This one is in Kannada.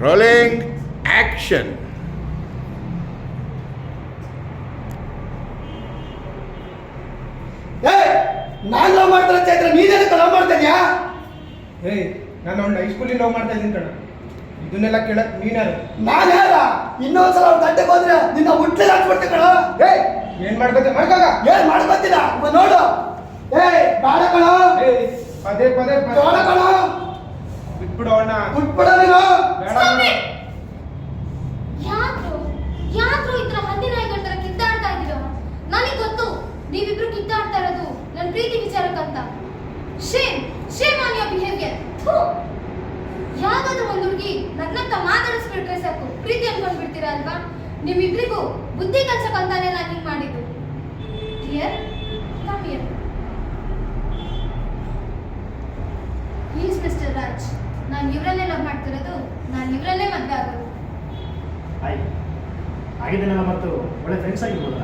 Rolling action. ನಾನು ಲವ್ ಮಾಡ್ತಾರೆ ಚೈತ್ರ, ನೀನೇನಕ್ಕೆ ಲವ್ ಮಾಡ್ತಾ ಇದೀಯಾ? ನಾನು ಅವ್ನ ಹೈಸ್ಕೂಲಿಗೆ ಲವ್ ಮಾಡ್ತಾ ಇದ್ದೀನಿ ಕಣ. ಇದನ್ನೆಲ್ಲ ಕೇಳಕ್ ನೀನ್ಯಾರು? ನಾನು ಯಾರ? ಇನ್ನೊಂದ್ಸಲ ಅವ್ನ ಗಂಟೆಗೆ ಹೋದ್ರೆ ನಿನ್ನ ಹುಟ್ಟಲಿ ಹಾಕ್ಬಿಡ್ತೆ ಕಣ. ಏನ್ ಮಾಡ್ಕೊತ ಮಾಡ್ಕಾಗ? ಏನ್ ಮಾಡ್ಕೊತಿಲ್ಲ ನೋಡು. ಬಾಡ ಕಣ, ಪದೇ ಪದೇ ಬಾಡ ಕಣ, ಬಿಟ್ಬಿಡು ಅವನ್ನ. ಬಿಟ್ಬಿಡ ನೀನು. ಯಾಕ್ರು ಈ ತರ ಹಂದಿ ನಾಯಿಗಳ ತರ ಕಿತ್ತಾಡ್ತಾ ಇದ್ದೀರಾ? ನನಗೆ ಗೊತ್ತು ನೀವಿಬ್ರು ಕಿತ್ತಾಡ್ತಾ ಇರೋದು ನನ್ನ ಪ್ರೀತಿ ವಿಚಾರಕ್ಕಂತ. Shame shame on your behaviour. ಯಾವ್ದಾದ್ರು ಒಂದು ಹುಡುಗಿ ನಗ್ನಗ್ತಾ ಮಾತಾಡಿಸ್ಬಿಟ್ರೆ ಸಾಕು ಪ್ರೀತಿ ಅನ್ಕೊಂಡ್ ಬಿಡ್ತೀರಾ ಅಲ್ವಾ? ನಿಮ್ಮಿಬ್ರಿಗೂ ಬುದ್ಧಿ ಕಲ್ಸಕ್ಕಂತಾನೆ ನಾನು ಹಿಂಗ್ ಮಾಡಿದ್ದು. Dear, come here. Please mister Raj, ನಾನು ಇವ್ರನ್ನೇ ಲವ್ ಮಾಡ್ತಿರೋದು, ನಾನು ಇವ್ರನ್ನೇ ಮದ್ವೆ ಆಗೋದು. ಆಗಿದ್ದನ್ನೆಲ್ಲ ಮತ್ತು ಒಳ್ಳೆ ಫ್ರೆಂಡ್ಸ್ ಆಗಿರ್ಬೋದಲ್ಲ?